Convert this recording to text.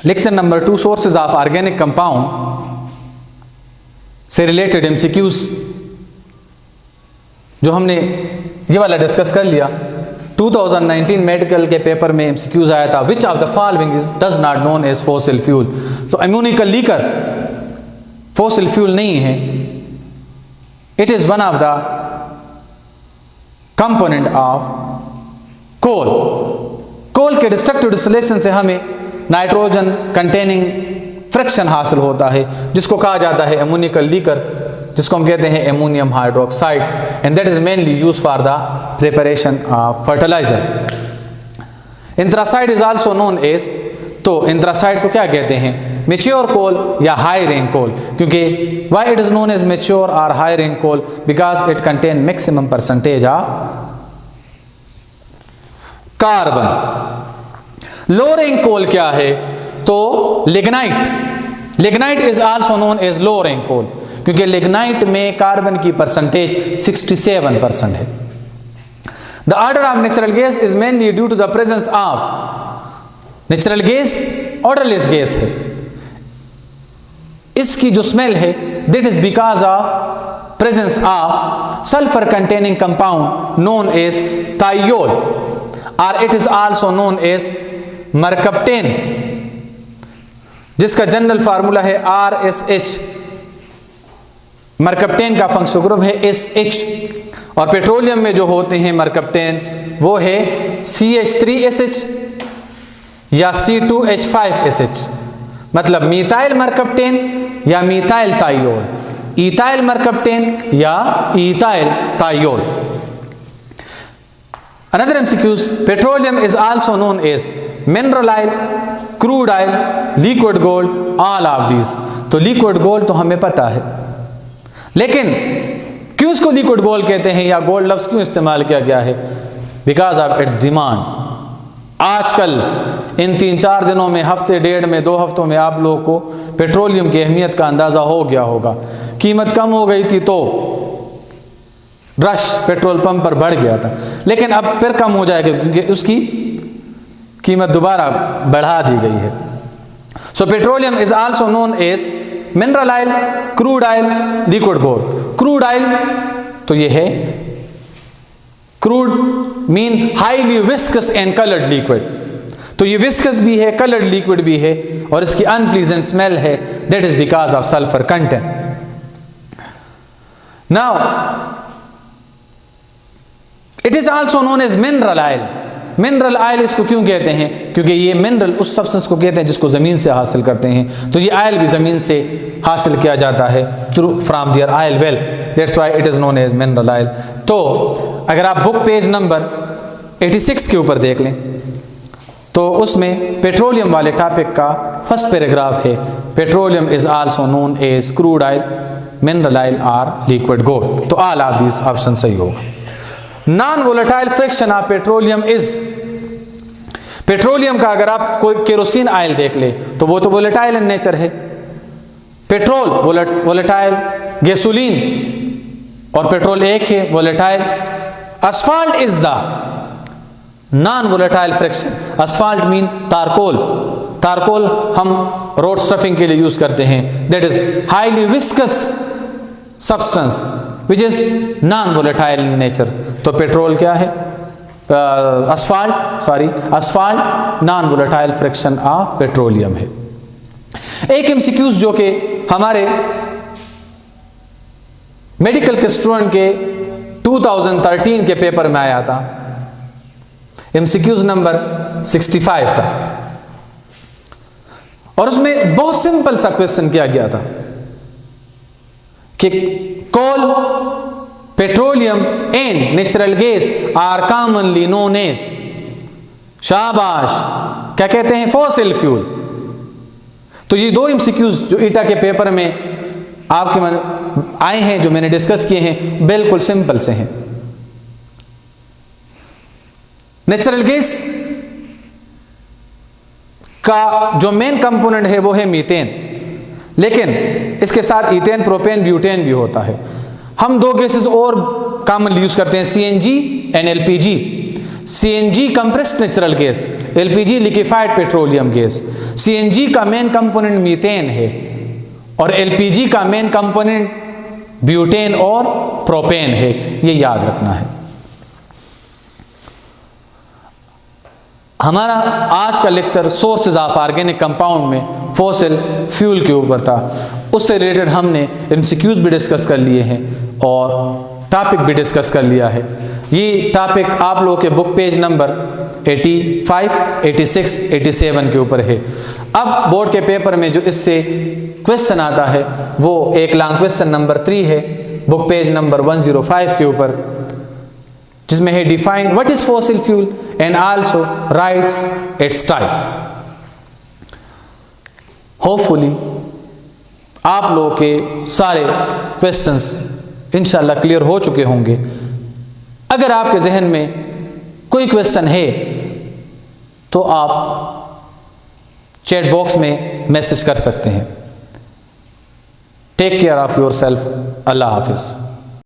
Lecture number 2 sources of organic compound से related MCQs जो हमने ये वाला डिस्कस कर लिया। 2019 मेडिकल के पेपर में एमसीक्यूज आया था, which of the following is does not known as fossil fuel. तो अम्मोनिकल लीकर फॉसिल फ्यूल नहीं है, it is one of the component of coal. Coal के डिस्ट्रक्टिव डिस्टिलेशन से हमें नाइट्रोजन कंटेनिंग फ्रिक्शन हासिल होता है, जिसको कहा जाता है अमोनिकल लीकर, जिसको हम कहते हैं ammonium hydroxide, and that is mainly use for the preparation of fertilizers. Anthracite is also known as, तो एंथ्रासाइड को क्या कहते हैं, मेच्योर कोल या हाई रैंक कोल। क्योंकि why it is known as mature और high rank coal, because it contain maximum percentage of carbon. Low rank coal क्या है, तो lignite. Lignite is also known as low rank coal, क्योंकि lignite में carbon की percentage 67% है। The odour of natural gas is mainly due to the presence of natural gas odourless gas है। इसकी जो स्मेल है that is because of presence of sulphur containing compound known as thiol, और it is also known as mercaptan, जिसका general formula है RSH। Mercaptan का functional group है SH, और पेट्रोलियम में जो होते हैं मरकप्टेन वो है CH3SH या C2H5SH, मतलब मीथाइल मरकप्टेन या मीथाइल थायोल, इथाइल मरकप्टेन या ethyl thiol. Another MCQs, petroleum is also known as mineral oil, crude oil, liquid gold, all of these। तो liquid gold तो हमें पता है, लेकिन क्यों इसको लिक्विड गोल्ड कहते हैं या गोल्ड लफ्ज क्यों इस्तेमाल किया गया है, बिकॉज ऑफ इट्स डिमांड। आजकल इन 3-4 दिनों में, हफ्ते डेढ़ में, 2 हफ्तों में आप लोगों को पेट्रोलियम की अहमियत का अंदाज़ा हो गया होगा। कीमत कम हो गई थी तो रश पेट्रोल पंप पर बढ़ गया था, लेकिन अब फिर कम हो जाएगा क्योंकि उसकी कीमत दोबारा बढ़ा दी गई है। So petroleum is also known as mineral oil, crude oil, liquid gold. Crude oil तो ये है, crude mean highly viscous and coloured liquid, तो ये विस्कस भी है, कलर्ड लिक्विड भी है, और इसकी अनप्लीजेंट स्मेल है, that is because of sulphur content. Now it is also known as mineral oil. Mineral oil इसको क्यों कहते हैं, क्योंकि ये मिनरल उस सब्सटेंस को कहते हैं जिसको ज़मीन से हासिल करते हैं, तो ये ऑयल भी ज़मीन से हासिल किया जाता है through from their oil well, that's why it is known as mineral oil. तो अगर आप बुक पेज नंबर 86 के ऊपर देख लें तो उसमें पेट्रोलियम वाले टॉपिक का फर्स्ट पैराग्राफ है, petroleum is also known as crude oil, mineral oil और लिक्विड गोल्ड। तो ऑल ऑफ दिस ऑप्शन सही होगा। Non volatile fraction of petroleum is, petroleum का अगर आप कोई केरोसिन ऑयल देख ले तो वो तो वोलेटाइल इन नेचर है, पेट्रोल वोलेटाइल, गैसोलीन और पेट्रोल एक है volatile. Asphalt is the non volatile fraction. Asphalt mean तारकोल, तारकोल हम रोड स्टफिंग के लिए यूज करते हैं, that is highly viscous substance which is non volatile in nature. तो पेट्रोल क्या है, asphalt non volatile fraction of petroleum है। एक एमसीक्यूज जो कि हमारे मेडिकल के स्टूडेंट के 2013 के पेपर में आया था, एमसीक्यूज नंबर 65 था, और उसमें बहुत सिंपल सा क्वेश्चन किया गया था कि coal, petroleum and natural gas are commonly known as, शाबाश, क्या कहते हैं, फॉसिल फ्यूल। तो ये 2 एमसीक्यूज जो ईटा के पेपर में आपके आए हैं, जो मैंने डिस्कस किए हैं, बिल्कुल सिंपल से हैं। नेचुरल गैस का जो मेन कंपोनेंट है वो है मीथेन, लेकिन इसके साथ इथेन, प्रोपेन, ब्यूटेन भी होता है। हम 2 गैसेस और कॉमनली यूज करते हैं, CNG and LPG। CNG compressed natural gas, LPG liquefied petroleum gas. CNG का मेन कंपोनेंट मीथेन है और एलपीजी का मेन कंपोनेंट ब्यूटेन और प्रोपेन है, ये याद रखना है। हमारा आज का lecture sources of organic compound में फॉसिल फ्यूल के ऊपर था। उससे रिलेटेड हमने एमसीक्यूज भी डिस्कस कर लिए हैं और टॉपिक भी डिस्कस कर लिया है। ये टॉपिक आप लोगों के बुक पेज नंबर 85, 86, 87 के ऊपर है। अब बोर्ड के पेपर में जो इससे क्वेश्चन आता है वो एक लॉन्ग क्वेश्चन नंबर 3 है, बुक पेज नंबर 105 के ऊपर, जिसमें है define what is fossil fuel and also rights it's type. Hopefully आप लोगों के सारे क्वेश्चंस इंशाल्लाह क्लियर हो चुके होंगे। अगर आपके जहन में कोई क्वेश्चन है तो आप चैट बॉक्स में मैसेज कर सकते हैं। Take care of yourself. अल्लाह हाफिज।